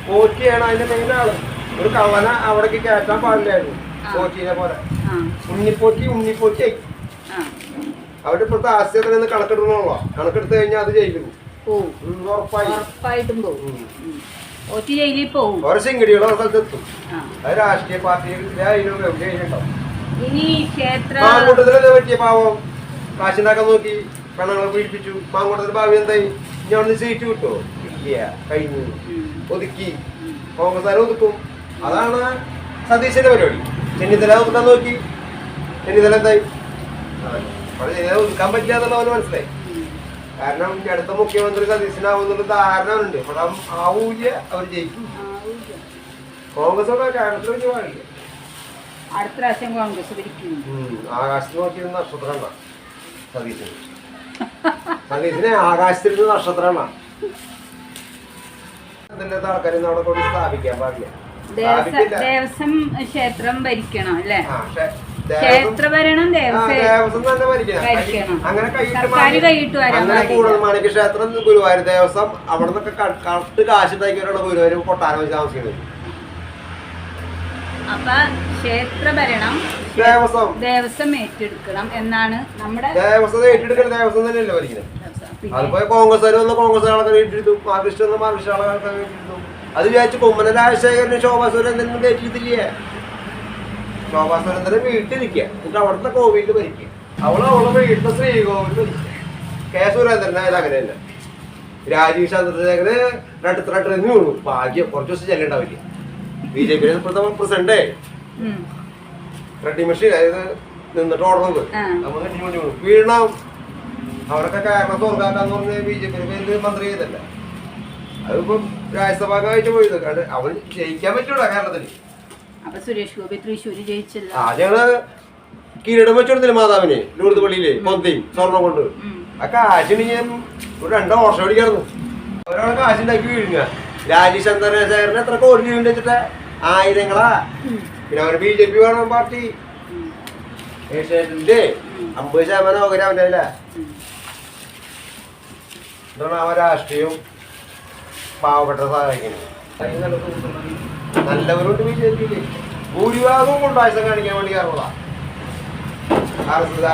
കോച്ചിയാണ് അതിന്റെ മെയിൻ ആള്. ഒരു കള്ളനെ അവിടേക്ക് കയറ്റാൻ പാടില്ലായിരുന്നു. കോച്ചിനെ പോലെ ഉണ്ണിപ്പോറ്റി അവരുടെ ഇപ്പോഴത്തെ ആസ്തിയിൽ നിന്ന് കണക്കെടുക്കണല്ലോ. കണക്കെടുത്ത് കഴിഞ്ഞാൽ അത് ജയിലും ഉറപ്പായിട്ടും പോകും. ഓരോ സിംഗടികളോ സ്ഥലത്തെത്തും. അത് രാഷ്ട്രീയ പാർട്ടികളുണ്ടാവും. മാങ്കൂട്ടത്തിലെന്താ പറ്റിയ പാവം കാശുണ്ടാക്കാൻ നോക്കി പെണ്ണുങ്ങളെ പീഡിപ്പിച്ചു. മാങ്കൂട്ടത്തിന്റെ ഭാവി എന്തായി? ഞാൻ ഒന്ന് സീറ്റ് കിട്ടോ? ഇല്ല, കഴിഞ്ഞു. ഒതുക്കി കോൺഗ്രസ് ഒതുക്കും. അതാണ് സതീശന്റെ പരിപാടി. ചെന്നിത്തല ഒതുക്കാൻ നോക്കി. ചെന്നിത്തല എന്തായി? ഒതുക്കാൻ പറ്റില്ല എന്നുള്ളവന് മനസ്സിലായി. കാരണം അടുത്ത മുഖ്യമന്ത്രി സതീശനാവുന്നുള്ള ധാരണ ഉണ്ട്. അവിടെ ആവൂല, അവർ ജയിക്കും. കോൺഗ്രസ് കേരളത്തിൽ വെച്ച് പാടില്ല. അടുത്ത പ്രാവശ്യം കോൺഗ്രസ് ആകാശത്ത് നോക്കിയിരുന്ന നക്ഷത്രമാണ് സതീശന്. സതീശനെ ആകാശത്തിരുന്ന നക്ഷത്രമാണ്. അതിന്റെ ആൾക്കാരൊന്നും അവിടെ കൊണ്ട് സ്ഥാപിക്കാൻ പാടില്ല. ദേവസ്വം ക്ഷേത്രം ഭരിക്കണം അല്ലേ? ക്ഷേത്രഭരണം ദേവസ്വം തന്നെ ഭരിക്കണം. അങ്ങനെ കൂടുതൽ മാണിക്യ ക്ഷേത്രം ഗുരുവായൂർ ദേവസ്വം അവിടെ നിന്നൊക്കെ കറക്റ്റ് കാശുണ്ടാക്കിയവരാണ് ഗുരുവായൂർ കൊട്ടാരം വെച്ച് താമസിക്കുന്നത്. അപ്പൊ ക്ഷേത്രഭരണം ദേവസ്വം ഏറ്റെടുക്കണം എന്നാണ് നമ്മുടെ ദേവസ്വം ഏറ്റെടുക്കണം. ദേവസ്വം തന്നെയല്ലേ ഭരിക്കുന്നത്. അതിപ്പോ കോൺഗ്രസ് വന്ന് കോൺഗ്രസ് ആൾക്കാർ ഏറ്റെടുത്തു, മാർക്സിസ്റ്റ് വന്ന് മാർക്സിസ്റ്റ് ആൾക്കാർ ഏറ്റെടുത്തു. അത് വിചാരിച്ചു കുമ്മന രാജശേഖരന് ശോഭാ സുരേന്ദ്രനും ഏറ്റെടുത്തില്ലേ? ശോഭാ സുരേന്ദ്രൻ വീട്ടിൽ നിൽക്കുക, എന്നിട്ട് അവിടുത്തെ കോവിലിൽ ഭരിക്കുക. അവളെ വീട്ടിലെ ശ്രീകോവിൽ ഭരിക്കുക. കെ സുരേന്ദ്രനായത് അങ്ങനെയല്ല. രാജീവ് ചന്ദ്രശേഖരന് രണ്ടു വീണു. ഭാഗ്യം കുറച്ച് ദിവസം ചെല്ലുണ്ടാവില്ല. BJP ഇപ്പോഴത്തെ പ്രസിഡന്റേ റെഡ്ഡി മെഷീൻ അതായത് നിന്നിട്ട് ഓടുന്നത് വീണം. അവരൊക്കെ കാരണം സ്വർഗാക്കാന്ന് പറഞ്ഞ BJP പേരിൽ മന്ത്രി ചെയ്തല്ല. അതിപ്പം രാജ്യസഭാ കഴിച്ചു പോയത്. കാരണം അവൻ ജയിക്കാൻ പറ്റൂല കേരളത്തിന്. സുരേഷ് ഗോപി തൃശ്ശൂര് ജയിച്ചില്ല. ഞങ്ങള് കിരീടം വെച്ചെടുത്തില്ല മാതാവിന് ലൂർദ് പള്ളിയില് പൊന്തയും സ്വർണം കൊണ്ട്. ആ കാശിന് ഞാൻ ഒരു 2 വർഷം ഓടിക്കായിരുന്നു. ഒരാളെ കാശുണ്ടാക്കി വീഴുക. രാജീവ് ചന്ദ്രശേഖരന് എത്ര കോടി രൂപ വെച്ചിട്ട്? ആയിരങ്ങളാ. പിന്നെ അവന് BJP വേണം പാർട്ടി. ഏഷ്യാനെറ്റിന്റെ 50% ഓഹരി അവൻ്റെ അല്ല. എന്താണ് അവൻ രാഷ്ട്രീയവും പാവപ്പെട്ട സഹായിക്കുന്നത്. നല്ലവരുണ്ട് BJP. ഭൂരിഭാഗവും കൊണ്ടാഴ്ച കാണിക്കാൻ വേണ്ടി കാരണമാണ്. RSS